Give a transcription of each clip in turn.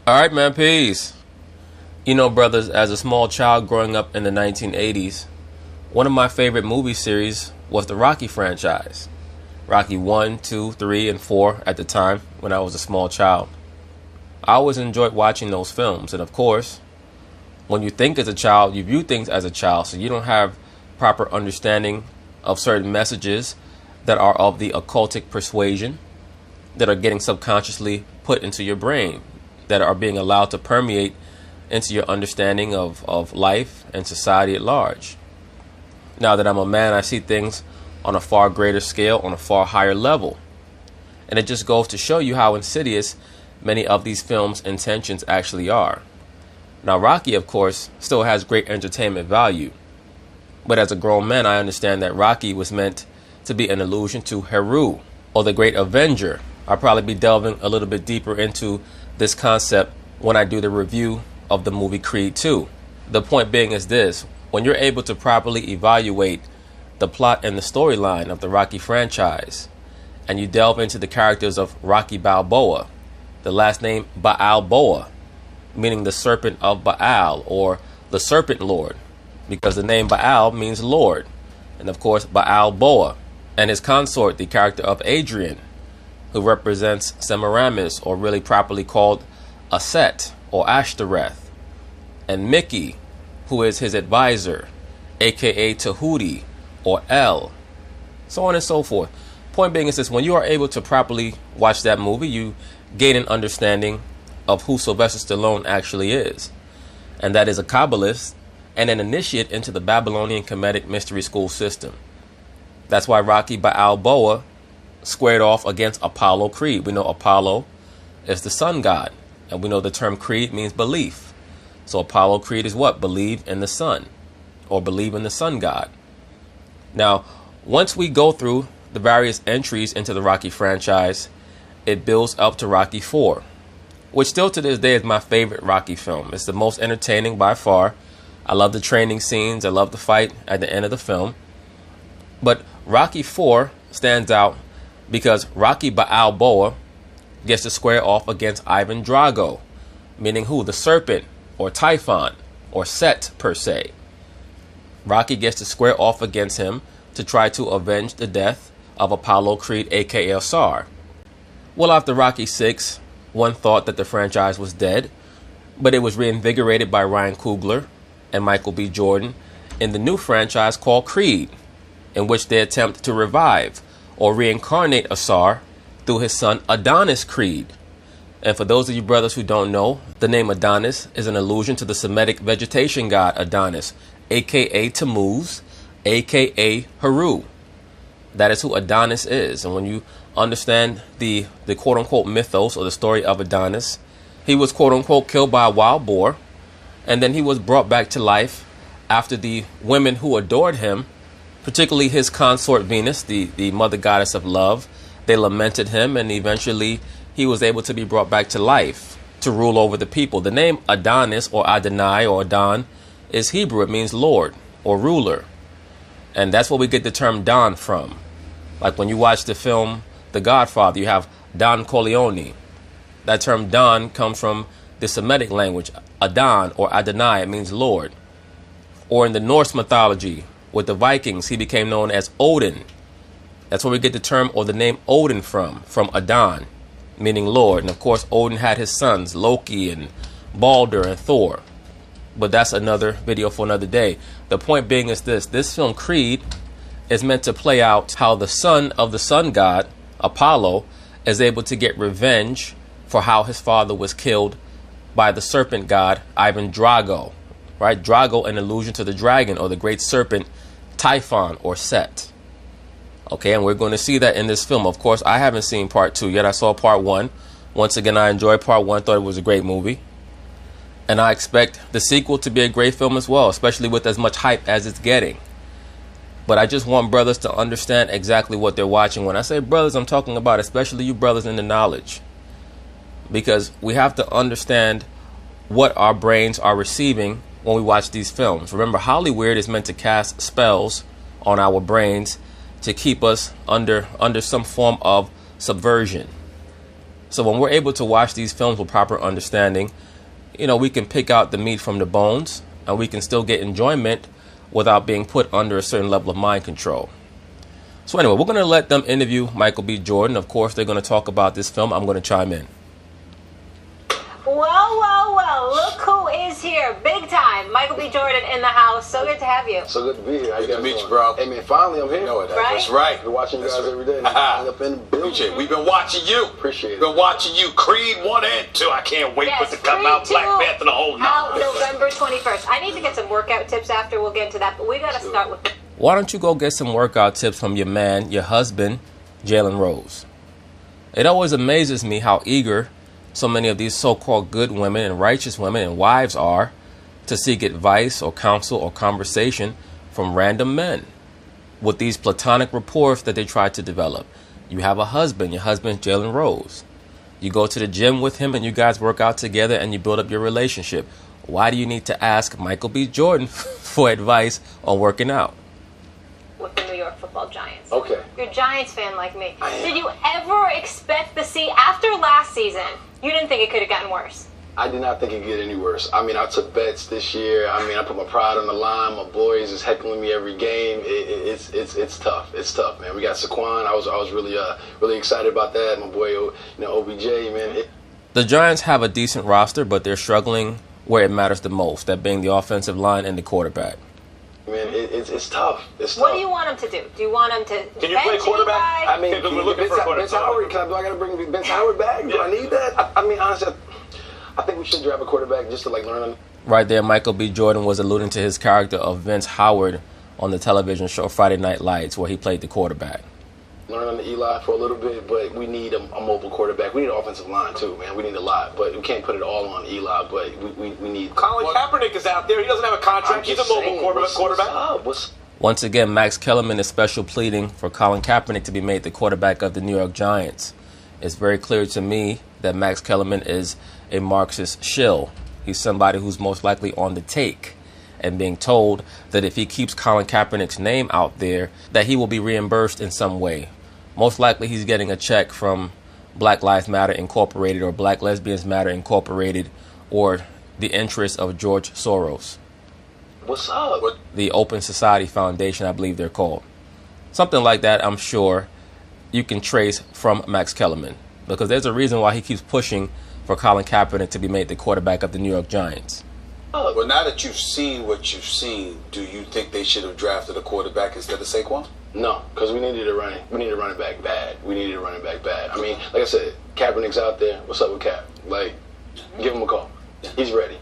All right, man, peace. You know, brothers, as a small child growing up in the 1980s, one of my favorite movie series was the Rocky franchise. Rocky 1, 2, 3, and 4 at the time when I was a small child. I always enjoyed watching those films. And of course, when you think as a child, you view things as a child, so you don't have proper understanding of certain messages that are of the occultic persuasion that are getting subconsciously put into your brain, that are being allowed to permeate into your understanding of life and society at large. Now that I'm a man, I see things on a far greater scale, on a far higher level. And it just goes to show you how insidious many of these films' intentions actually are. Now, Rocky, of course, still has great entertainment value. But as a grown man, I understand that Rocky was meant to be an allusion to Heru, or the Great Avenger. I'll probably be delving a little bit deeper into this concept when I do the review of the movie Creed 2. The point being is this: when you're able to properly evaluate the plot and the storyline of the Rocky franchise, and you delve into the characters of Rocky Balboa, the last name Balboa, meaning the serpent of Baal, or the serpent lord, because the name Baal means Lord, and of course Balboa, and his consort, the character of Adrian, who represents Semiramis, or really properly called Aset or Ashtoreth, and Mickey, who is his advisor, aka Tahuti or El, so on and so forth. Point being is this: when you are able to properly watch that movie, you gain an understanding of who Sylvester Stallone actually is, and that is a Kabbalist and an initiate into the Babylonian Kemetic mystery school system. That's why Rocky Balboa squared off against Apollo Creed. We know Apollo is the sun god, and we know the term creed means belief. So Apollo Creed is what? Believe in the sun, or believe in the sun god. Now, once we go through the various entries into the Rocky franchise, it builds up to Rocky 4, which still to this day is my favorite Rocky film. It's the most entertaining by far. I love the training scenes. I love the fight at the end of the film. But Rocky 4 stands out because Rocky Balboa gets to square off against Ivan Drago, meaning who? The serpent, or Typhon, or Set per se. Rocky gets to square off against him to try to avenge the death of Apollo Creed, aka Tsar. Well, after Rocky 6, one thought that the franchise was dead, but it was reinvigorated by Ryan Coogler and Michael B. Jordan in the new franchise called Creed, in which they attempt to revive or reincarnate a Tsar through his son Adonis Creed. And for those of you brothers who don't know, the name Adonis is an allusion to the Semitic vegetation god Adonis, aka Tammuz, aka Heru. That is who Adonis is. And when you understand the quote-unquote mythos, or the story of Adonis, he was quote-unquote killed by a wild boar, and then he was brought back to life after the women who adored him, particularly his consort Venus, the mother goddess of love, they lamented him, and eventually he was able to be brought back to life to rule over the people. The name Adonis, or Adonai, or Adon, is Hebrew. It means Lord or ruler. And that's where we get the term Don from. Like when you watch the film The Godfather, you have Don Corleone. That term Don comes from the Semitic language, Adon or Adonai. It means Lord. Or in the Norse mythology, with the Vikings, he became known as Odin. That's where we get the term or the name Odin from Adon, meaning Lord. And of course, Odin had his sons, Loki and Balder and Thor. But that's another video for another day. The point being is this film Creed is meant to play out how the son of the sun god, Apollo, is able to get revenge for how his father was killed by the serpent god, Ivan Drago. Right? Drago, an allusion to the dragon or the great serpent, Typhon or Set. Okay, and we're going to see that in this film. Of course, I haven't seen part 2 yet. I saw part 1. Once again, I enjoyed part 1, thought it was a great movie. And I expect the sequel to be a great film as well, especially with as much hype as it's getting. But I just want brothers to understand exactly what they're watching. When I say brothers, I'm talking about especially you brothers in the knowledge. Because we have to understand what our brains are receiving when we watch these films. Remember, Hollywood is meant to cast spells on our brains to keep us under some form of subversion. So when we're able to watch these films with proper understanding, we can pick out the meat from the bones, and we can still get enjoyment without being put under a certain level of mind control. So anyway, we're going to let them interview Michael B. Jordan. Of course, they're going to talk about this film. I'm going to chime in. Well, look who is here. Big time. Michael B. Jordan in the house. So good to have you. So good to be here. Good to meet you, bro. Hey, man, finally I'm here. Right? That's right. I've been watching you guys every day. Up in the building. We've been watching you. Appreciate it. Been watching you. Creed 1 and 2. I can't wait for it to come out. Black Panther, the whole night. Out November 21st. I need to get some workout tips after. We'll get into that. But we got to start with... Why don't you go get some workout tips from your man, your husband, Jalen Rose? It always amazes me how eager so many of these so-called good women and righteous women and wives are to seek advice or counsel or conversation from random men with these platonic rapports that they try to develop. You have a husband, your husband's Jalen Rose. You go to the gym with him and you guys work out together and you build up your relationship. Why do you need to ask Michael B. Jordan for advice on working out? With the New York Football Giants. Okay. You're a Giants fan like me. Did you ever expect after last season, you didn't think it could have gotten worse? I did not think it could get any worse. I mean, I took bets this year. I mean, I put my pride on the line. My boys is heckling me every game. It's tough. It's tough, man. We got Saquon. I was really excited about that. My boy, OBJ, man. The Giants have a decent roster, but they're struggling where it matters the most, that being the offensive line and the quarterback. Man, it's tough. It's tough. What do you want him to do? Do you want him to Can you play quarterback? I mean, we're looking for a quarterback. Vince Howard. Do I got to bring Vince Howard back? Do I need that? I mean, honestly, I think we should draft a quarterback just to learn. Right there, Michael B. Jordan was alluding to his character of Vince Howard on the television show Friday Night Lights, where he played the quarterback. Learn on the Eli for a little bit, but we need a mobile quarterback. We need an offensive line too, man. We need a lot, but we can't put it all on Eli. But we need. Colin Kaepernick is out there. He doesn't have a contract. He's a mobile quarterback. Once again, Max Kellerman is special pleading for Colin Kaepernick to be made the quarterback of the New York Giants. It's very clear to me that Max Kellerman is a Marxist shill. He's somebody who's most likely on the take and being told that if he keeps Colin Kaepernick's name out there, that he will be reimbursed in some way. Most likely he's getting a check from Black Lives Matter Incorporated or Black Lesbians Matter Incorporated or the interests of George Soros. What's up? The Open Society Foundation, I believe they're called. Something like that, I'm sure you can trace from Max Kellerman, because there's a reason why he keeps pushing for Colin Kaepernick to be made the quarterback of the New York Giants. Well, now that you've seen what you've seen, do you think they should have drafted a quarterback instead of Saquon? No, because we needed a running back bad. I mean, like I said, Kaepernick's out there. What's up with Cap? Give him a call. He's ready.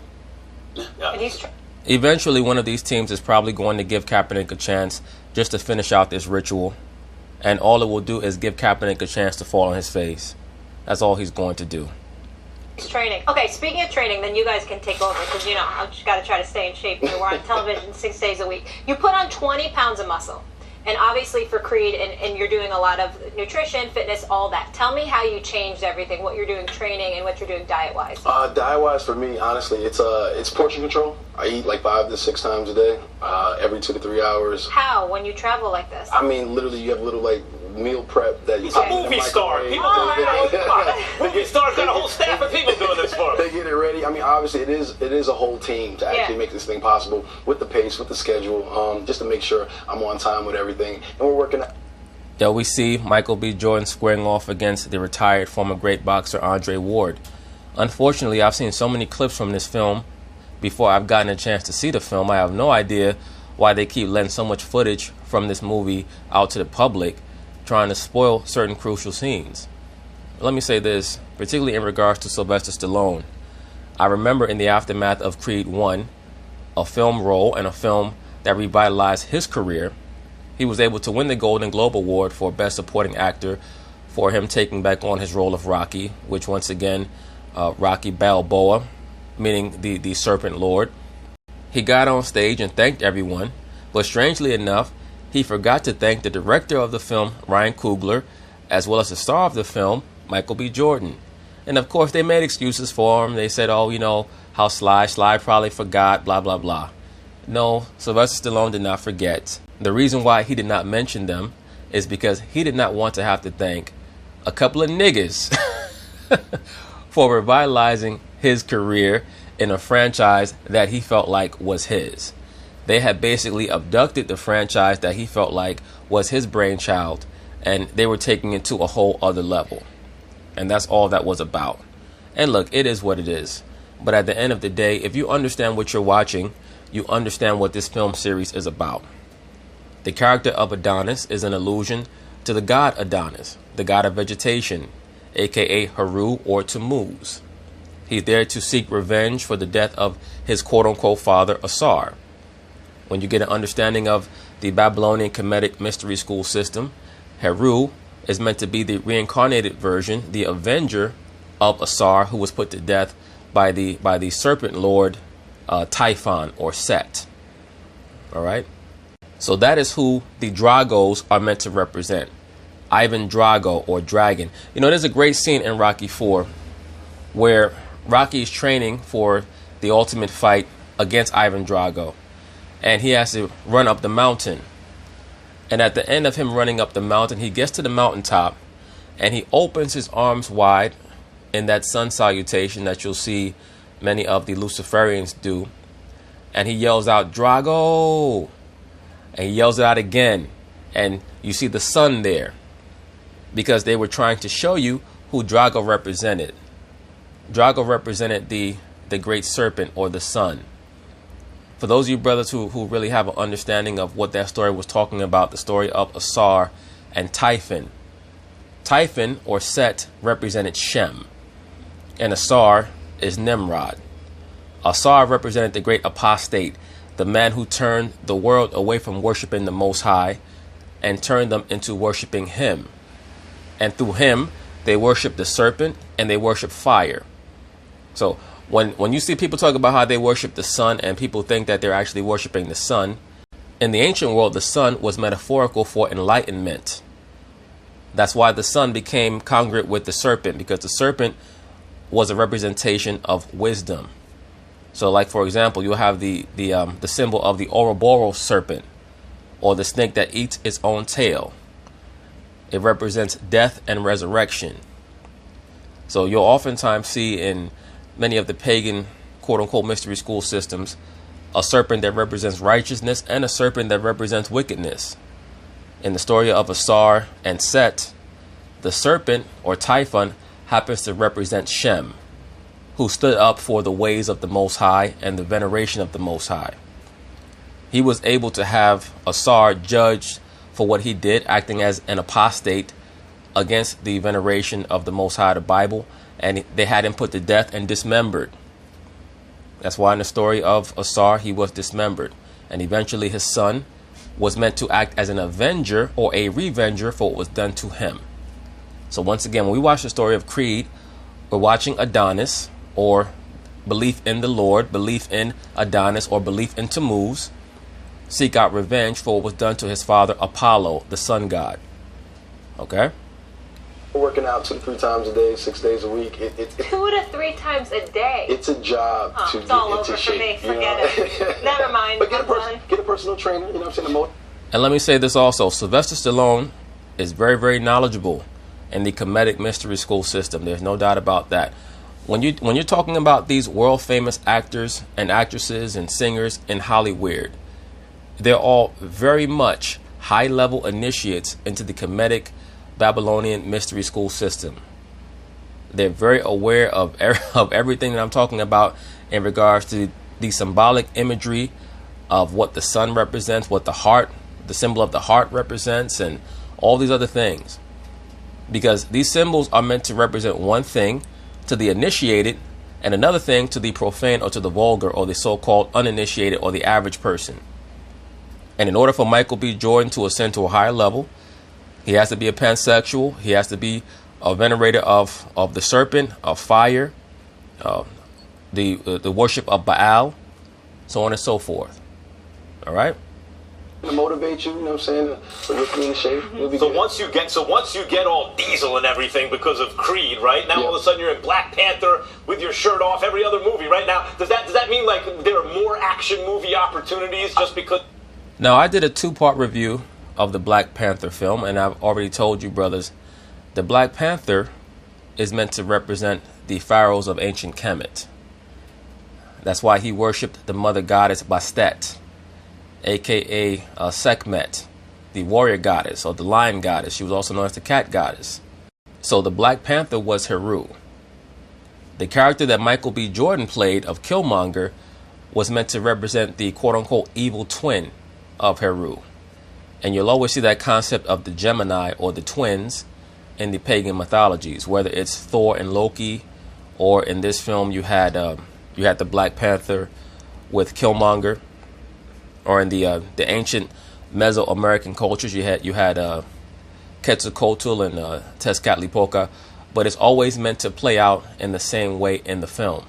And Eventually, one of these teams is probably going to give Kaepernick a chance just to finish out this ritual. And all it will do is give Kaepernick a chance to fall on his face. That's all he's going to do. Training. Okay, speaking of training, then you guys can take over, because, I've just got to try to stay in shape. We're on television 6 days a week. You put on 20 pounds of muscle. And obviously for Creed, and you're doing a lot of nutrition, fitness, all that. Tell me how you changed everything, what you're doing training and what you're doing diet-wise. Diet-wise, for me, honestly, it's portion control. I eat 5 to 6 times a day, every 2 to 3 hours. How, when you travel like this? I mean, literally, you have little, meal prep that you He's a movie star. Movie stars got a whole staff of people doing this for him. They get it ready. I mean, obviously, it is a whole team to actually make this thing possible with the pace, with the schedule, just to make sure I'm on time with everything. And we're working. There we see Michael B. Jordan squaring off against the retired former great boxer Andre Ward. Unfortunately, I've seen so many clips from this film before I've gotten a chance to see the film. I have no idea why they keep letting so much footage from this movie out to the public, trying to spoil certain crucial scenes. Let me say this, particularly in regards to Sylvester Stallone. I remember in the aftermath of Creed 1, a film role and a film that revitalized his career, he was able to win the Golden Globe Award for Best Supporting Actor for him taking back on his role of Rocky, which once again, Rocky Balboa, meaning the Serpent Lord. He got on stage and thanked everyone, but strangely enough, he forgot to thank the director of the film, Ryan Coogler, as well as the star of the film, Michael B. Jordan. And of course, they made excuses for him. They said, how Sly probably forgot, blah, blah, blah. No, Sylvester Stallone did not forget. The reason why he did not mention them is because he did not want to have to thank a couple of niggas for revitalizing his career in a franchise that he felt like was his. They had basically abducted the franchise that he felt like was his brainchild, and they were taking it to a whole other level. And that's all that was about. And look, it is what it is. But at the end of the day, if you understand what you're watching, you understand what this film series is about. The character of Adonis is an allusion to the god Adonis, the god of vegetation, aka Haru or Tammuz. He's there to seek revenge for the death of his quote-unquote father, Asar. When you get an understanding of the Babylonian Kemetic mystery school system, Haru is meant to be the reincarnated version, the avenger of Asar, who was put to death by the serpent lord Typhon or Set. All right. So that is who the Dragos are meant to represent. Ivan Drago or Dragon. You know, there's a great scene in Rocky 4 where Rocky is training for the ultimate fight against Ivan Drago. And he has to run up the mountain. And at the end of him running up the mountain, he gets to the mountaintop and he opens his arms wide in that sun salutation that you'll see many of the Luciferians do. And he yells out, Drago! And he yells it out again. And you see the sun there. Because they were trying to show you who Drago represented. Drago represented the great serpent or the sun. For those of you brothers who really have an understanding of what that story was talking about, the story of Asar and Typhon. Typhon or Set represented Shem. And Asar is Nimrod. Asar represented the great apostate, the man who turned the world away from worshiping the Most High and turned them into worshiping him. And through him, they worship the serpent and they worship fire. So when you see people talk about how they worship the sun and people think that they're actually worshiping the sun, in the ancient world, the sun was metaphorical for enlightenment. That's why the sun became congruent with the serpent, because the serpent was a representation of wisdom. So like, for example, you'll have the symbol of the Ouroboros serpent, or the snake that eats its own tail. It represents death and resurrection. So you'll oftentimes see in many of the pagan quote-unquote mystery school systems a serpent that represents righteousness and a serpent that represents wickedness. In the story of Asar and Set, the serpent or Typhon happens to represent Shem, who stood up for the ways of the Most High and the veneration of the Most High. He was able to have Asar judged for what he did, acting as an apostate against the veneration of the Most High, the Bible, and they had him put to death and dismembered. That's why in the story of Asar, he was dismembered. And eventually his son was meant to act as an avenger or a revenger for what was done to him. So once again, when we watch the story of Creed, we're watching Adonis, or belief in the Lord, belief in Adonis, or belief in Tammuz, seek out revenge for what was done to his father Apollo, the sun god. Okay? Working out 2 to 3 times a day, 6 days a week. 2 to 3 times a day. It's a job to it's get all into over shape. For me. Forget it. Never mind. But get a personal trainer. You know what I'm saying? And let me say this also: Sylvester Stallone is very, very knowledgeable in the Kemetic mystery school system. There's no doubt about that. When you're talking about these world famous actors and actresses and singers in Hollywood, they're all very much high level initiates into the Kemetic Babylonian mystery school system. They're very aware of everything that I'm talking about in regards to the symbolic imagery of what the sun represents, what the symbol of the heart represents, and all these other things. Because these symbols are meant to represent one thing to the initiated and another thing to the profane or to the vulgar or the so-called uninitiated or the average person. And in order for Michael B. Jordan to ascend to a higher level, he has to be a pansexual. He has to be a venerator of the serpent, of fire, the worship of Baal, so on and so forth. All right? To motivate you, you know what I'm saying, to look me in shape. So once you get all diesel and everything because of Creed, right? Now all of a sudden you're in Black Panther with your shirt off every other movie right now. Does that mean like there are more action movie opportunities just because? Now, I did a 2-part review of the Black Panther film, and I've already told you, brothers, the Black Panther is meant to represent the pharaohs of ancient Kemet. That's why he worshipped the mother goddess Bastet, aka Sekhmet, the warrior goddess or the lion goddess. She was also known as the cat goddess. So the Black Panther was Heru. The character that Michael B. Jordan played of Killmonger was meant to represent the quote-unquote evil twin of Heru. And you'll always see that concept of the Gemini or the twins in the pagan mythologies, whether it's Thor and Loki, or in this film you had the Black Panther with Killmonger, or in the ancient Mesoamerican cultures you had Quetzalcoatl and Tezcatlipoca, but it's always meant to play out in the same way in the film.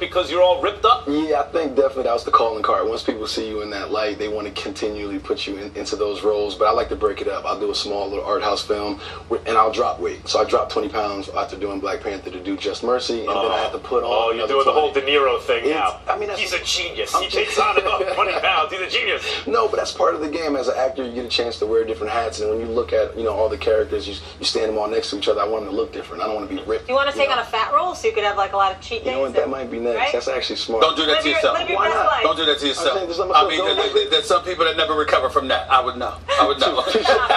Because you're all ripped up? Yeah, I think definitely that was the calling card. Once people see you in that light, they want to continually put you into those roles. But I like to break it up. I'll do a small little art house film, and I'll drop weight. So I dropped 20 pounds after doing Black Panther to do Just Mercy, and then I had to put on. Oh, you're doing 20. The whole De Niro thing now. I mean, he's a genius. He takes on about 20 pounds. He's a genius. No, but that's part of the game. As an actor, you get a chance to wear different hats, and when you look at all the characters, you stand them all next to each other. I want them to look different. I don't want to be ripped. Do you want to take on a fat role so you could have like a lot of cheat days? You know what? That might be next. Right? That's actually smart. Don't do that to yourself. Why not? Don't do that to yourself. I mean, there's some people that never recover from that. I would know. I would know. He's not a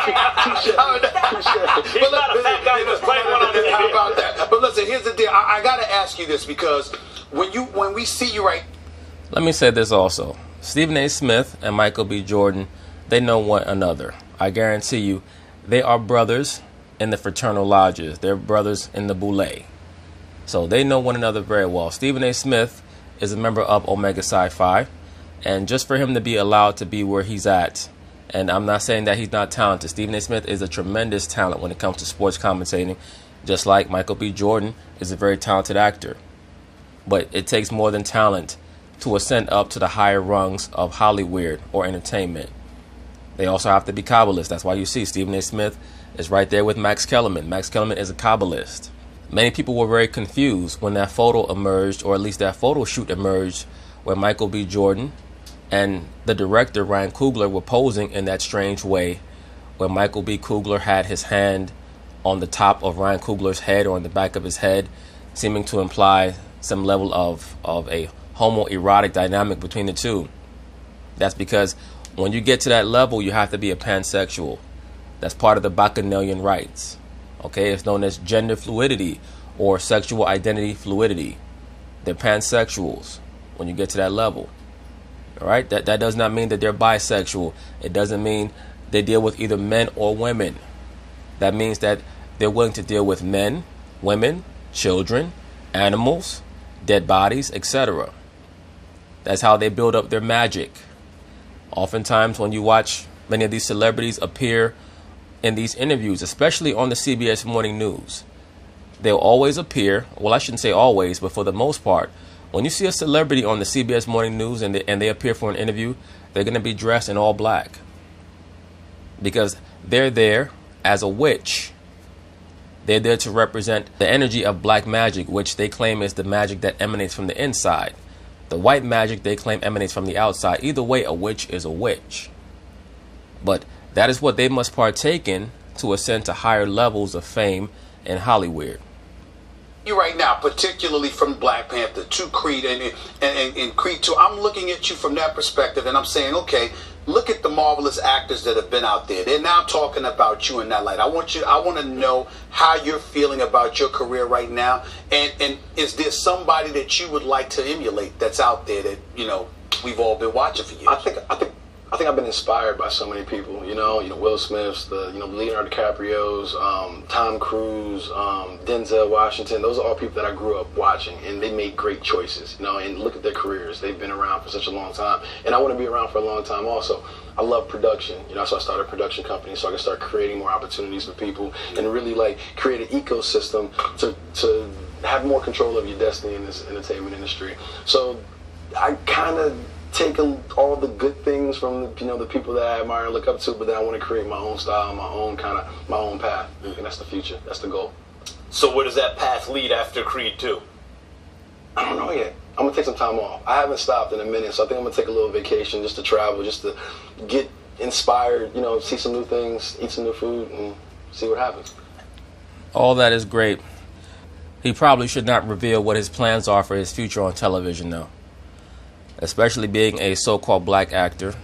fat guy who's playing one on TV. How about that? But listen, here's the deal. I got to ask you this, because when we see you right. Let me say this also. Stephen A. Smith and Michael B. Jordan, they know one another. I guarantee you, they are brothers in the fraternal lodges. They're brothers in the boule. So they know one another very well. Stephen A. Smith is a member of Omega Psi Phi, and just for him to be allowed to be where he's at, and I'm not saying that he's not talented. Stephen A. Smith is a tremendous talent when it comes to sports commentating, just like Michael B. Jordan is a very talented actor. But it takes more than talent to ascend up to the higher rungs of Hollywood or entertainment. They also have to be Kabbalists. That's why you see Stephen A. Smith is right there with Max Kellerman. Max Kellerman is a Kabbalist. Many people were very confused when that photo emerged, or at least that photo shoot emerged, where Michael B. Jordan and the director Ryan Coogler were posing in that strange way, where Michael B. Coogler had his hand on the top of Ryan Coogler's head or on the back of his head, seeming to imply some level of a homoerotic dynamic between the two. That's because when you get to that level, you have to be a pansexual. That's part of the Bacchanalian rites. Okay, it's known as gender fluidity or sexual identity fluidity. They're pansexuals when you get to that level. All right, that does not mean that they're bisexual. It doesn't mean they deal with either men or women. That means that they're willing to deal with men, women, children, animals, dead bodies, etc. That's how they build up their magic. Oftentimes when you watch many of these celebrities appear in these interviews, especially on the CBS Morning News, they'll always appear, well, I shouldn't say always, but for the most part, when you see a celebrity on the CBS Morning News and they appear for an interview, they're going to be dressed in all black, because they're there as a witch. They're there to represent the energy of black magic, which they claim is the magic that emanates from the inside. The white magic they claim emanates from the outside. Either way, a witch is a witch. But that is what they must partake in to ascend to higher levels of fame in Hollywood. You right now, particularly from Black Panther to Creed and Creed 2, I'm looking at you from that perspective, and I'm saying, okay, look at the marvelous actors that have been out there. They're now talking about you in that light. I want to know how you're feeling about your career right now, and is there somebody that you would like to emulate that's out there that we've all been watching for years? I think I've been inspired by so many people, Will Smith's, Leonardo DiCaprio's, Tom Cruise, Denzel Washington. Those are all people that I grew up watching, and they made great choices, and look at their careers. They've been around for such a long time, and I want to be around for a long time also. I love production, so I started a production company so I can start creating more opportunities for people and really create an ecosystem to have more control of your destiny in this entertainment industry. So I kind of take all the good things from the people that I admire and look up to, but then I want to create my own style, my own path, and that's the future. That's the goal. So where does that path lead after Creed 2? I don't know yet. I'm gonna take some time off. I haven't stopped in a minute, so I think I'm gonna take a little vacation just to travel, just to get inspired, see some new things, eat some new food, and see what happens. All that is great. He probably should not reveal what his plans are for his future on television, though. Especially being a so-called black actor,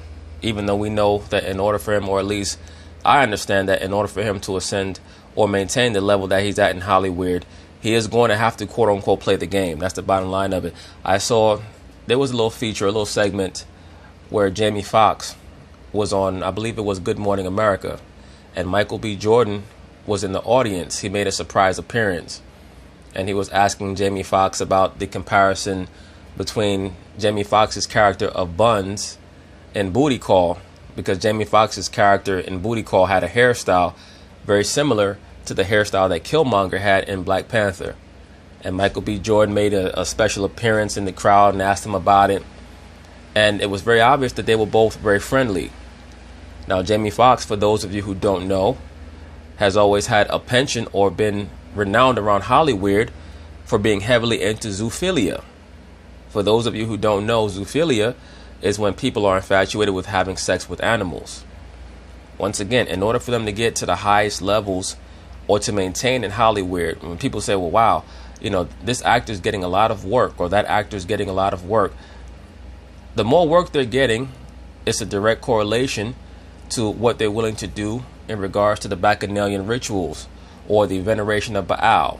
even though we know that in order for him, or at least I understand that in order for him to ascend or maintain the level that he's at in Hollywood, he is going to have to quote-unquote play the game. That's the bottom line of it. I saw there was a little feature, a little segment where Jamie Foxx was on, I believe it was Good Morning America, and Michael B. Jordan was in the audience. He made a surprise appearance, and he was asking Jamie Foxx about the comparison between Jamie Foxx's character of Buns in Booty Call, because Jamie Foxx's character in Booty Call had a hairstyle very similar to the hairstyle that Killmonger had in Black Panther. And Michael B. Jordan made a special appearance in the crowd and asked him about it. And it was very obvious that they were both very friendly. Now, Jamie Foxx, for those of you who don't know, has always had a penchant or been renowned around Hollywood for being heavily into zoophilia. For those of you who don't know, zoophilia is when people are infatuated with having sex with animals. Once again, in order for them to get to the highest levels or to maintain in Hollywood, when people say, well, wow, you know, this actor's getting a lot of work or that actor's getting a lot of work, the more work they're getting is a direct correlation to what they're willing to do in regards to the Bacchanalian rituals or the veneration of Baal.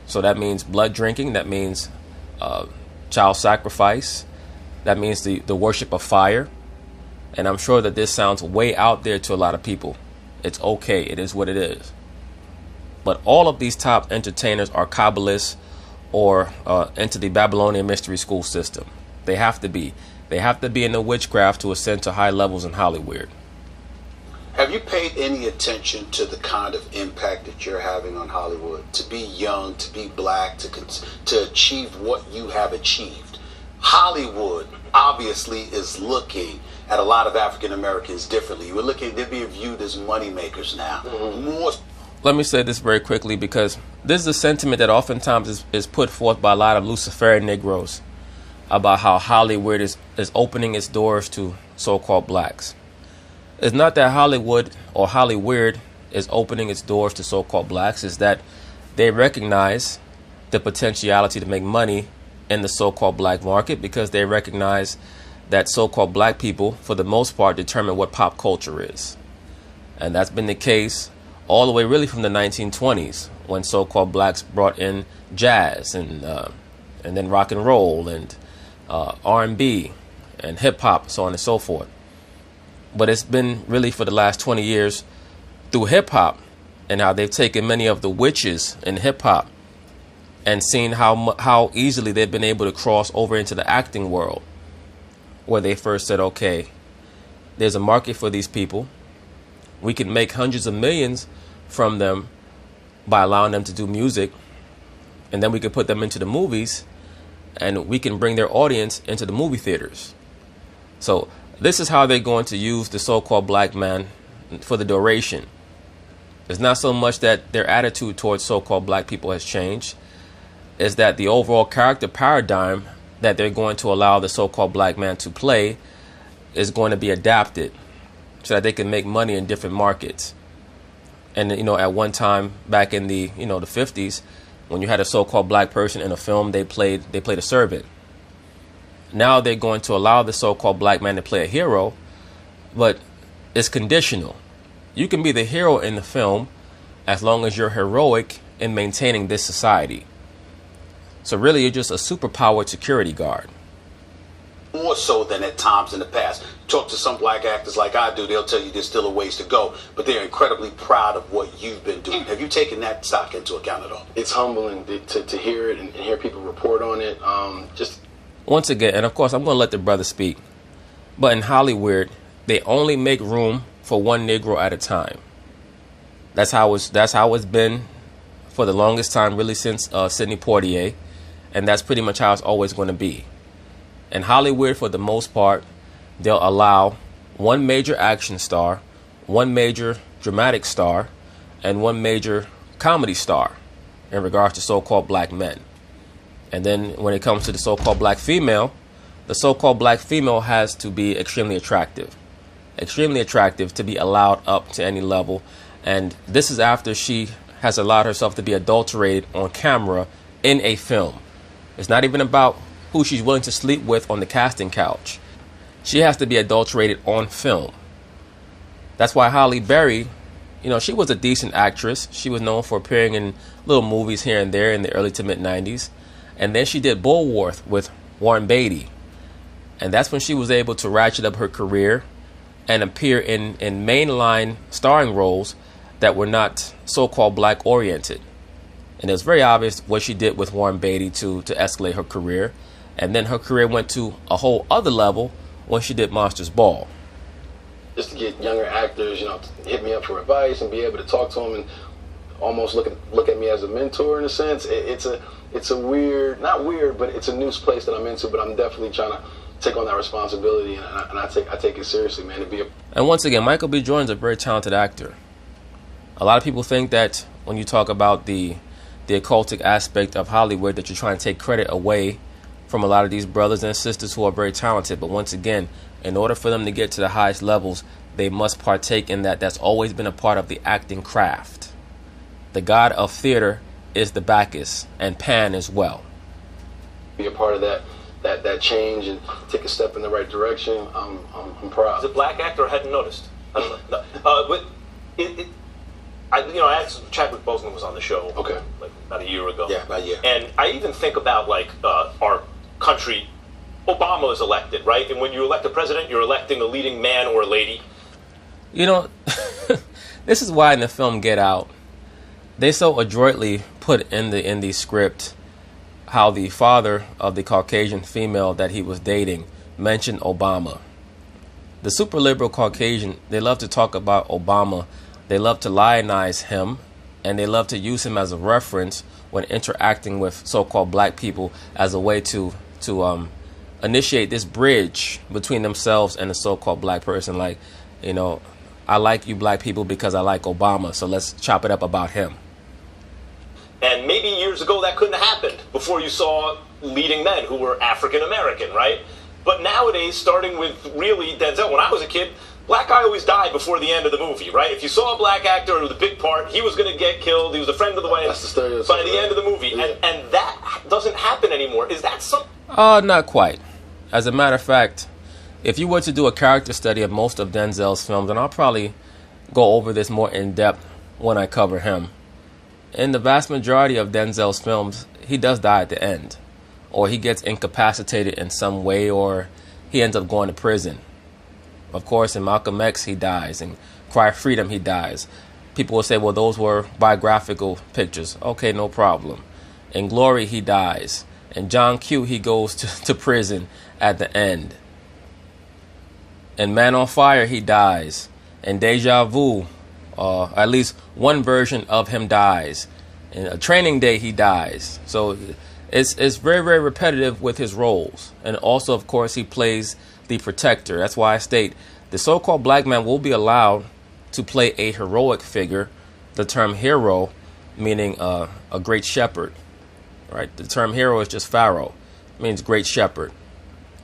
So that means blood drinking, that means child sacrifice, that means the worship of fire. And I'm sure that this sounds way out there to a lot of people. It's okay, it is what it is. But all of these top entertainers are Kabbalists or into the Babylonian mystery school system. They have to be. They have to be in the witchcraft to ascend to high levels in Hollywood. Have you paid any attention to the kind of impact that you're having on Hollywood? To be young, to be black, to achieve what you have achieved. Hollywood obviously is looking at a lot of African Americans differently. They're being viewed as money makers now. More. Let me say this very quickly, because this is a sentiment that oftentimes is put forth by a lot of Luciferian Negroes about how Hollywood is opening its doors to so-called blacks. It's not that Hollywood or Hollywood is opening its doors to so-called blacks. It's that they recognize the potentiality to make money in the so-called black market, because they recognize that so-called black people, for the most part, determine what pop culture is. And that's been the case all the way really from the 1920s, when so-called blacks brought in jazz and then rock and roll and R&B and hip-hop, so on and so forth. But it's been really for the last 20 years through hip-hop, and how they've taken many of the witches in hip-hop and seen how easily they've been able to cross over into the acting world, where they first said, okay, there's a market for these people. We can make hundreds of millions from them by allowing them to do music, and then we can put them into the movies, and we can bring their audience into the movie theaters. So this is how they're going to use the so-called black man for the duration. It's not so much that their attitude towards so-called black people has changed. It's that the overall character paradigm that they're going to allow the so-called black man to play is going to be adapted so that they can make money in different markets. And, you know, at one time back in the 50s, when you had a so-called black person in a film, they played a servant. Now they're going to allow the so-called black man to play a hero, but it's conditional. You can be the hero in the film as long as you're heroic in maintaining this society. So really, you're just a superpowered security guard. More so than at times in the past. Talk to some black actors like I do, they'll tell you there's still a ways to go, but they're incredibly proud of what you've been doing. Have you taken that stock into account at all? It's humbling to hear it and hear people report on it. Once again, and of course, I'm going to let the brother speak, but in Hollywood, they only make room for one Negro at a time. That's how it's been for the longest time, really, since Sidney Poitier, and that's pretty much how it's always going to be. In Hollywood, for the most part, they'll allow one major action star, one major dramatic star, and one major comedy star in regards to so-called black men. And then when it comes to the so-called black female, the so-called black female has to be extremely attractive to be allowed up to any level. And this is after she has allowed herself to be adulterated on camera in a film. It's not even about who she's willing to sleep with on the casting couch. She has to be adulterated on film. That's why Halle Berry, she was a decent actress. She was known for appearing in little movies here and there in the early to mid 90s. And then she did Bulworth with Warren Beatty. And that's when she was able to ratchet up her career and appear in mainline starring roles that were not so-called black oriented. And it was very obvious what she did with Warren Beatty to escalate her career. And then her career went to a whole other level when she did Monsters Ball. Just to get younger actors, to hit me up for advice and be able to talk to them and almost look at me as a mentor in a sense. It's a weird, not weird, but it's a new place that I'm into. But I'm definitely trying to take on that responsibility, and I take it seriously, man. And once again, Michael B. Jordan's a very talented actor. A lot of people think that when you talk about the occultic aspect of Hollywood, that you're trying to take credit away from a lot of these brothers and sisters who are very talented. But once again, in order for them to get to the highest levels, they must partake in that. That's always been a part of the acting craft. The god of theater is the Bacchus, and Pan as well. Be a part of that change and take a step in the right direction. I'm proud. As a black actor, I hadn't noticed. I asked Chadwick Boseman was on the show. Okay. Like about a year ago. Yeah, about a year. And I even think about our country. Obama is elected, right? And when you elect a president, you're electing a leading man or lady. This is why in the film Get Out, they so adroitly put in the script how the father of the Caucasian female that he was dating mentioned Obama. The super liberal Caucasian, they love to talk about Obama. They love to lionize him, and they love to use him as a reference when interacting with so-called black people as a way to initiate this bridge between themselves and the so-called black person. Like, I like you black people because I like Obama, so let's chop it up about him. And maybe years ago that couldn't have happened before you saw leading men who were African American, right? But nowadays, starting with really Denzel, when I was a kid, black guy always died before the end of the movie, right? If you saw a black actor with a big part, he was going to get killed. He was a friend of the wife. That's the stereotype by the end of the movie. Yeah. And that doesn't happen anymore. Is that something? Not quite. As a matter of fact, if you were to do a character study of most of Denzel's films, and I'll probably go over this more in depth when I cover him, in the vast majority of Denzel's films, he does die at the end, or he gets incapacitated in some way, or he ends up going to prison. Of course, in Malcolm X, he dies. In Cry Freedom, he dies. People will say, well, those were biographical pictures. Okay, no problem. In Glory, he dies. In John Q, he goes to prison at the end. In Man on Fire, he dies. In Deja Vu, at least one version of him dies. In A Training Day, he dies. So it's very, very repetitive with his roles. And also, of course, he plays the protector. That's why I state the so-called black man will be allowed to play a heroic figure. The term hero meaning a great shepherd. Right? The term hero is just pharaoh. It means great shepherd.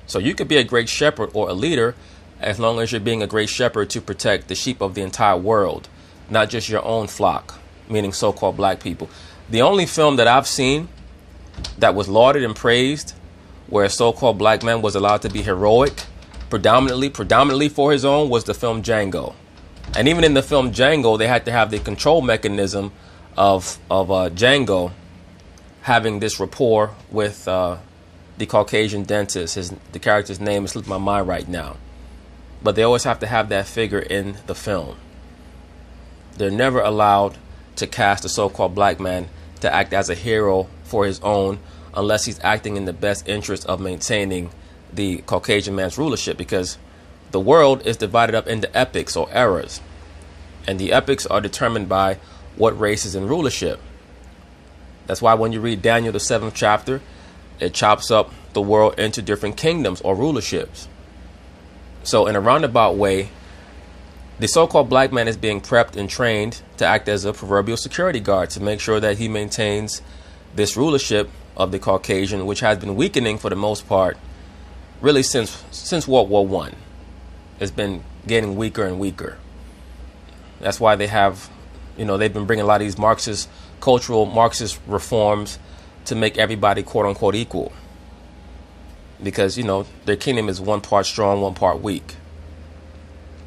So you could be a great shepherd or a leader as long as you're being a great shepherd to protect the sheep of the entire world, not just your own flock, meaning so-called black people. The only film that I've seen that was lauded and praised where a so-called black man was allowed to be heroic, predominantly for his own, was the film Django. And even in the film Django, they had to have the control mechanism of Django having this rapport with the Caucasian dentist. The character's name is slipping my mind right now. But they always have to have that figure in the film. They're never allowed to cast a so-called black man to act as a hero for his own unless he's acting in the best interest of maintaining the Caucasian man's rulership, because the world is divided up into epochs or eras. And the epochs are determined by what race is in rulership. That's why when you read Daniel, the 7th chapter, it chops up the world into different kingdoms or rulerships. So in a roundabout way, the so-called black man is being prepped and trained to act as a proverbial security guard to make sure that he maintains this rulership of the Caucasian, which has been weakening for the most part, really since World War I. It's been getting weaker and weaker. That's why they have You know, they've been bringing a lot of these Marxist, cultural Marxist reforms to make everybody quote unquote equal. Because, you know, their kingdom is one part strong, one part weak.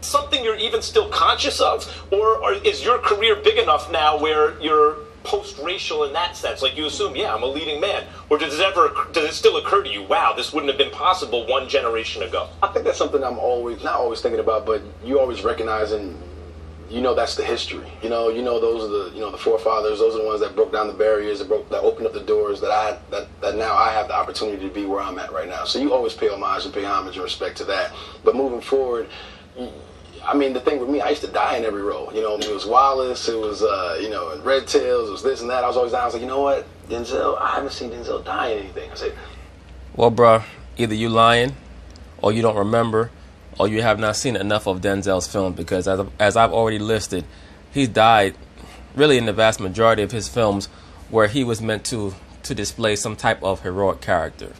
Something you're even still conscious of? Or is your career big enough now where you're post-racial in that sense? Like, you assume, yeah, I'm a leading man. Or does it still occur to you, wow, this wouldn't have been possible one generation ago? I think that's something I'm not always thinking about, but you always recognizing, you know, that's the history. You know, those are the forefathers. Those are the ones that broke down the barriers, that opened up the doors that now I have the opportunity to be where I'm at right now. So you always pay homage and respect to that. But moving forward, I mean, the thing with me, I used to die in every role. You know, it was Wallace, it was, Red Tails, it was this and that. I was always down. I was like, you know what, Denzel, I haven't seen Denzel die in anything. I said, well, bruh, either you lying or you don't remember or you have not seen enough of Denzel's film, because as I've already listed, he's died really in the vast majority of his films where he was meant to display some type of heroic character,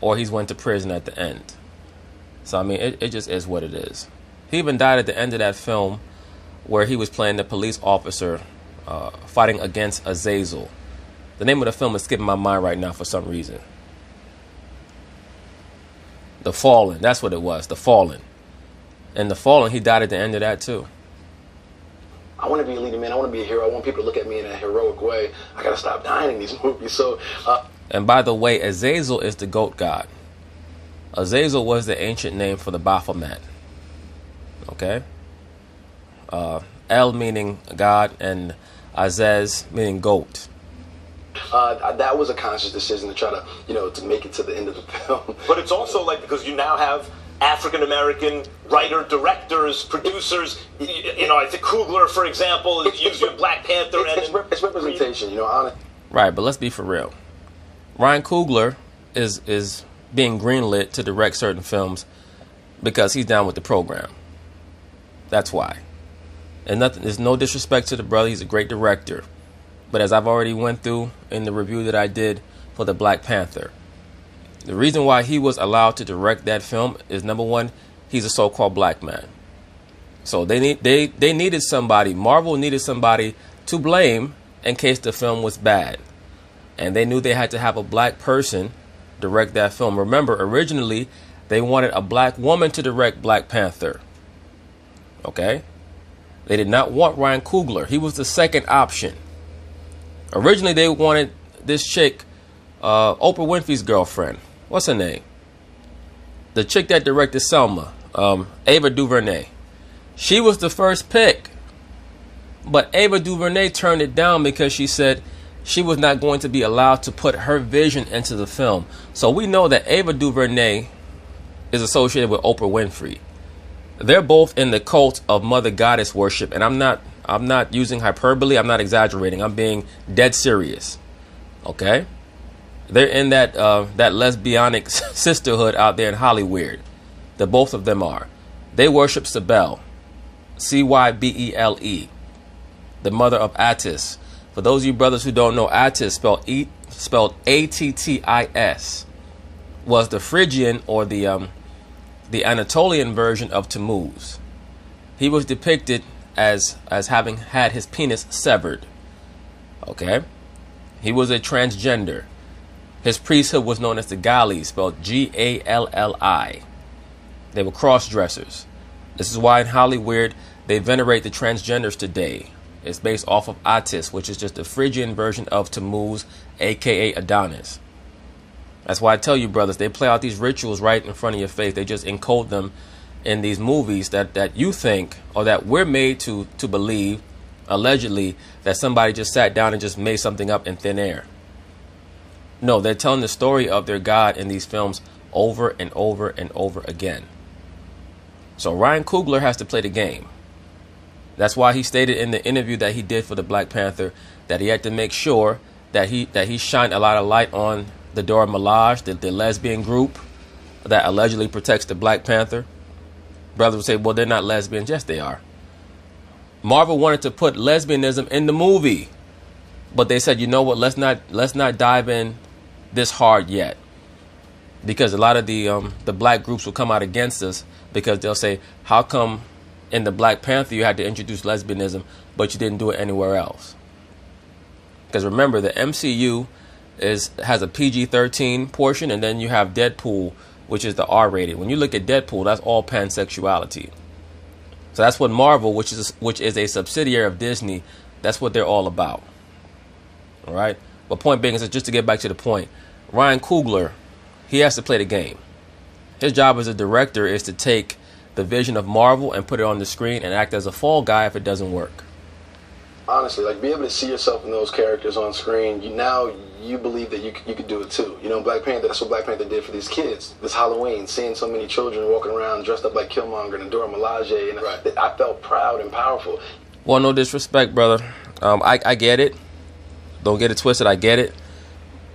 or he's went to prison at the end. So, I mean, it just is what it is. He even died at the end of that film where he was playing the police officer fighting against Azazel. The name of the film is skipping my mind right now for some reason. The Fallen, that's what it was, The Fallen. And The Fallen, he died at the end of that too. I want to be a leading man. I want to be a hero. I want people to look at me in a heroic way. I got to stop dying in these movies. So, and by the way, Azazel is the goat god. Azazel was the ancient name for the Baphomet. Okay? El meaning God and Azez meaning goat. That was a conscious decision to try to make it to the end of the film. But it's also like, because you now have African-American writer, directors, producers. I think Coogler, for example, is using Black Panther. It's representation, honestly. Right, but let's be for real. Ryan Coogler is being greenlit to direct certain films because he's down with the program. That's why. And there's no disrespect to the brother. He's a great director. But as I've already went through in the review that I did for the Black Panther, the reason why he was allowed to direct that film is, number one, he's a so-called black man. So they needed somebody. Marvel needed somebody to blame in case the film was bad. And they knew they had to have a black person direct that film. Remember, originally, they wanted a black woman to direct Black Panther. Okay? They did not want Ryan Coogler. He was the second option. Originally, they wanted this chick, Oprah Winfrey's girlfriend. What's her name? The chick that directed Selma, Ava DuVernay. She was the first pick. But Ava DuVernay turned it down because she said she was not going to be allowed to put her vision into the film. So we know that Ava DuVernay is associated with Oprah Winfrey. They're both in the cult of Mother Goddess worship, and I'm not using hyperbole. I'm not exaggerating. I'm being dead serious. Okay? They're in that lesbianic sisterhood out there in Hollywood. The both of them are. They worship Cybele, Cybele, the mother of Attis. For those of you brothers who don't know, Attis, spelled Attis, was the Phrygian or the Anatolian version of Tammuz. He was depicted as having had his penis severed. Okay? He was a transgender. His priesthood was known as the Galli, spelled Galli. They were cross-dressers. This is why in Hollywood they venerate the transgenders today. It's based off of Attis, which is just the Phrygian version of Tammuz, aka Adonis. That's why I tell you, brothers, they play out these rituals right in front of your face. They just encode them in these movies that you think, or that we're made to believe, allegedly, that somebody just sat down and just made something up in thin air. No, they're telling the story of their God in these films over and over and over again. So Ryan Coogler has to play the game. That's why he stated in the interview that he did for the Black Panther that he had to make sure that he shined a lot of light on the Dora Milaje, the lesbian group that allegedly protects the Black Panther. Brothers would say, well, they're not lesbians. Yes, they are. Marvel wanted to put lesbianism in the movie, but they said, you know what? Let's not dive in this hard yet, because a lot of the black groups will come out against us because they'll say, how come in the Black Panther, you had to introduce lesbianism, but you didn't do it anywhere else. Because remember, the MCU has a PG-13 portion, and then you have Deadpool, which is the R-rated. When you look at Deadpool, that's all pansexuality. So that's what Marvel, which is a subsidiary of Disney, that's what they're all about. All right? But point being is that, just to get back to the point, Ryan Coogler, he has to play the game. His job as a director is to take the vision of Marvel and put it on the screen and act as a fall guy if it doesn't work. Honestly, like, be able to see yourself in those characters on screen, you believe that you could do it too. You know, Black Panther, that's what Black Panther did for these kids. This Halloween, seeing so many children walking around dressed up like Killmonger and Dora Milaje, and right. I felt proud and powerful. Well, no disrespect, brother. I get it. Don't get it twisted, I get it.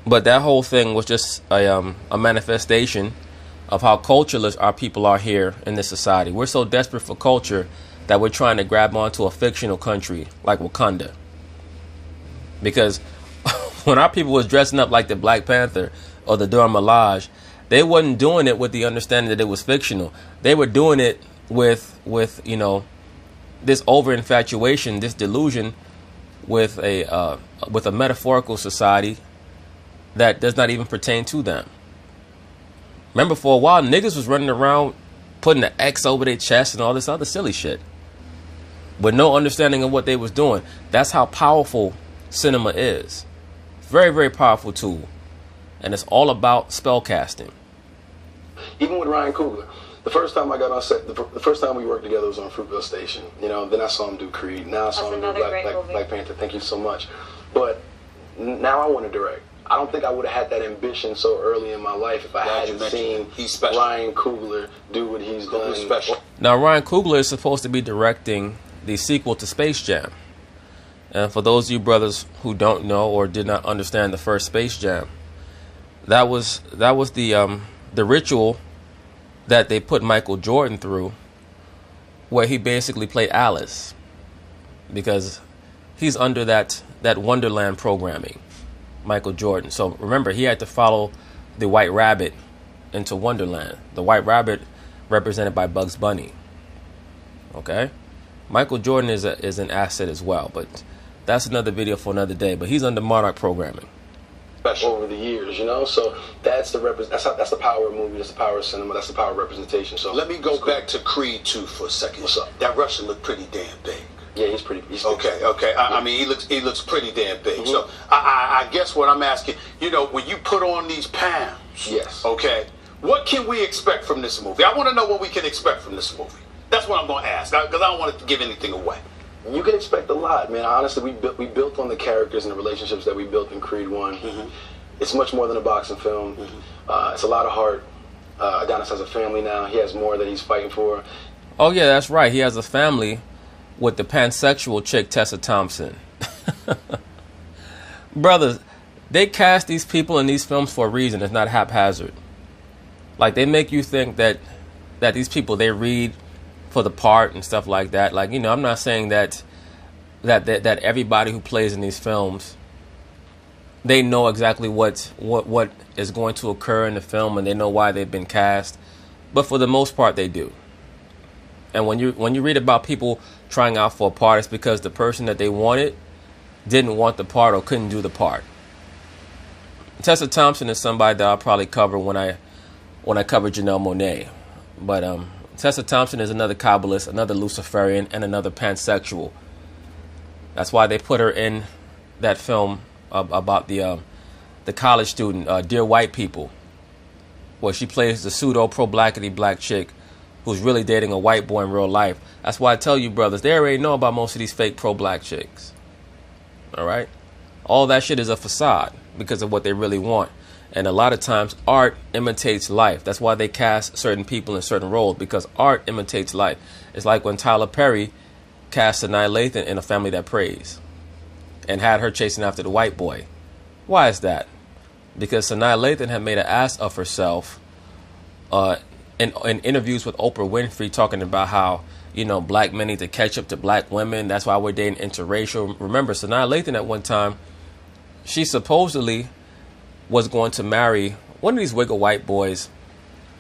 But that whole thing was just a manifestation of how cultureless our people are here in this society. We're so desperate for culture that we're trying to grab onto a fictional country like Wakanda. Because when our people was dressing up like the Black Panther or the Dora Milaje, they wasn't doing it with the understanding that it was fictional. They were doing it with you know, this over infatuation, this delusion with a metaphorical society that does not even pertain to them. Remember, for a while, niggas was running around putting an X over their chest and all this other silly shit, with no understanding of what they was doing. That's how powerful cinema is. Very, very powerful tool. And it's all about spellcasting. Even with Ryan Coogler, the first time I got on set, the first time we worked together was on Fruitvale Station. You know, then I saw him do Creed. Now I saw him do Black Panther. Thank you so much. But now I want to direct. I don't think I would have had that ambition so early in my life if I hadn't seen Ryan Coogler do what he's done. Special. Now, Ryan Coogler is supposed to be directing the sequel to Space Jam. And for those of you brothers who don't know or did not understand the first Space Jam, that was the ritual that they put Michael Jordan through, where he basically played Alice, because he's under that Wonderland programming, Michael Jordan. So remember, he had to follow the White Rabbit into Wonderland. The White Rabbit represented by Bugs Bunny. Okay? Michael Jordan is an asset as well, but that's another video for another day. But he's under Monarch programming. Over the years, you know, so that's the power of movie, that's the power of cinema, that's the power of representation. So let me go back to Creed 2 for a second. What's up? That Russian looked pretty damn big. Yeah, he's pretty. Okay. Yeah. I mean, he looks pretty damn big. Mm-hmm. So I guess what I'm asking, you know, when you put on these pounds, yes. Okay, what can we expect from this movie? I want to know what we can expect from this movie. That's what I'm going to ask, because I don't want to give anything away. You can expect a lot, man. Honestly, we built on the characters and the relationships that we built in Creed 1. Mm-hmm. It's much more than a boxing film. Mm-hmm. It's a lot of heart. Adonis has a family now. He has more that he's fighting for. Oh, yeah, that's right. He has a family with the pansexual chick, Tessa Thompson. Brothers, they cast these people in these films for a reason. It's not haphazard. Like, they make you think that these people, they read for the part and stuff like that. Like, you know, I'm not saying that everybody who plays in these films, they know exactly what is going to occur in the film, and they know why they've been cast. But for the most part, they do. And when you read about people trying out for a part, it's because the person that they wanted didn't want the part or couldn't do the part. Tessa Thompson is somebody that I'll probably cover when I cover Janelle Monáe. But Tessa Thompson is another Kabbalist, another Luciferian, and another pansexual. That's why they put her in that film about the college student, Dear White People, where she plays the pseudo pro-blackity black chick who's really dating a white boy in real life. That's why I tell you, brothers, they already know about most of these fake pro-black chicks. All right? All that shit is a facade because of what they really want. And a lot of times, art imitates life. That's why they cast certain people in certain roles, because art imitates life. It's like when Tyler Perry cast Sanaa Lathan in A Family That Prays and had her chasing after the white boy. Why is that? Because Sanaa Lathan had made an ass of herself in interviews with Oprah Winfrey, talking about how, you know, black men need to catch up to black women. That's why we're dating interracial. Remember, Sanaa Lathan at one time, she supposedly was going to marry one of these wiggle white boys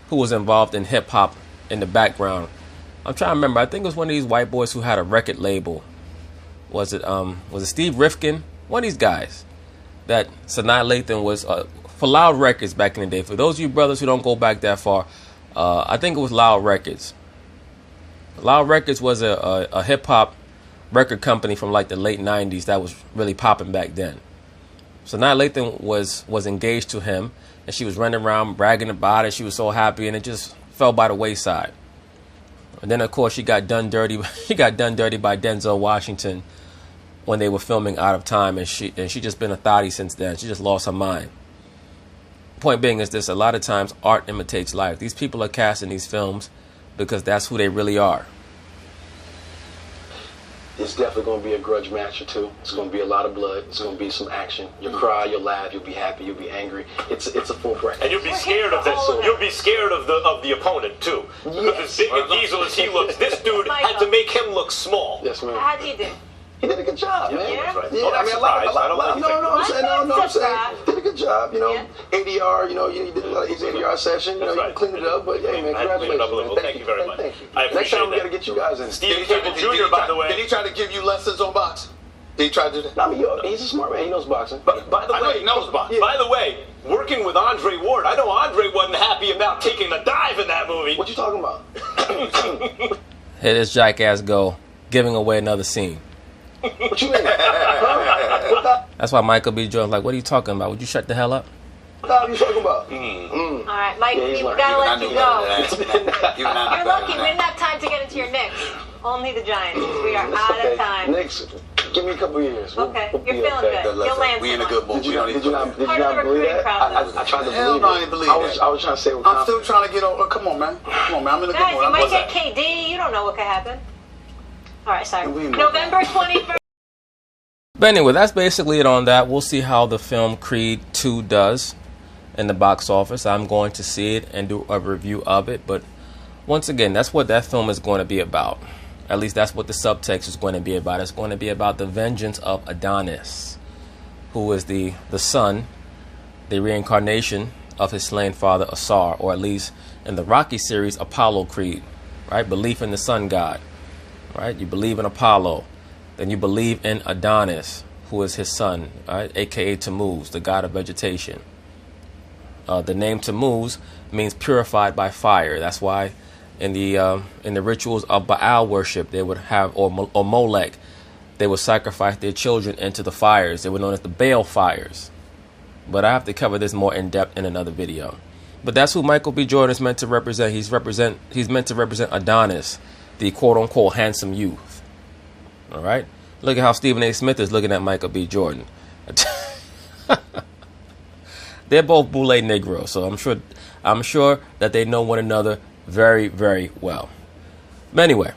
who was involved in hip hop in the background. I'm trying to remember. I think it was one of these white boys who had a record label. Was it Steve Rifkin? One of these guys that Sanaa Lathan was for Loud Records back in the day. For those of you brothers who don't go back that far, I think it was Loud Records. Loud Records was a hip hop record company from like the late 90s that was really popping back then. Sanaa Lathan was engaged to him, and she was running around bragging about it. She was so happy, and it just fell by the wayside. And then, of course, she got done dirty. She got done dirty by Denzel Washington when they were filming Out of Time, and she just been a thotty since then. She just lost her mind. Point being is this: a lot of times art imitates life. These people are casting these films because that's who they really are. It's definitely going to be a grudge match or two. It's going to be a lot of blood. It's going to be some action. You'll cry, you'll laugh, you'll be happy, you'll be angry. It's a full bracket. And you'll be scared of this. You'll be scared of the opponent too. Because as big a diesel as he looks, this dude had to make him look small. Yes, ma'am. How'd he do? He did a good job, man. Yeah? That's right. Yeah, I mean, I'm saying, did a good job, you know. Yeah. ADR, you know, you did his ADR session, you know, you cleaned it up, but hey, man, congratulations. Thank you very much. Thank you. I Next time we appreciate got to get you guys in. Steve Cable Jr., by the way. Did he try to give you lessons on boxing? Did he try to do that? I mean, he's a smart man. He knows boxing. But by the I know way, he knows boxing. By the way, working with Andre Ward, I know Andre wasn't happy about taking a dive in that movie. What you talking about? Here this jackass go, giving away another scene. What you mean? What That's why Michael B. Jordan's like, what are you talking about? Would you shut the hell up? are you talking about? All right, Mike, Yeah, he's we learning. gotta let you go. You're You're lucky we didn't have time to get into your Knicks. Only the Giants. We are out of time. Knicks, give me a couple years. Okay, We'll you're be feeling okay. good. You'll land We in a some good money. mood. Did you not Part of the believe recruiting that? process. I tried to Hell believe no, I it. didn't believe I was that. trying to say with I'm confidence. still trying to get over. Come on, man. Come on, man. I'm in a good Guys, mood. you I'm might upset. get KD. You don't know what could happen. All right, sorry. We know. November 21st. But anyway, that's basically it on that. We'll see how the film Creed 2 does in the box office. I'm going to see it and do a review of it. But once again, that's what that film is going to be about. At least that's what the subtext is going to be about. It's going to be about the vengeance of Adonis, who is the son, the reincarnation of his slain father Asar, or at least in the Rocky series, Apollo Creed, right? Belief in the sun god, right? You believe in Apollo, then you believe in Adonis, who is his son, right? AKA Tammuz, the god of vegetation. The name Tammuz means purified by fire. That's why in the rituals of Baal worship, they would have, or Molech, they would sacrifice their children into the fires. They were known as the Baal fires. But I have to cover this more in depth in another video. But that's who Michael B. Jordan is meant to represent. He's meant to represent Adonis, the quote-unquote handsome youth. All right? Look at how Stephen A. Smith is looking at Michael B. Jordan. They're both Boule Negro, so I'm sure that they know one another very, very well. But anyway,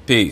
peace.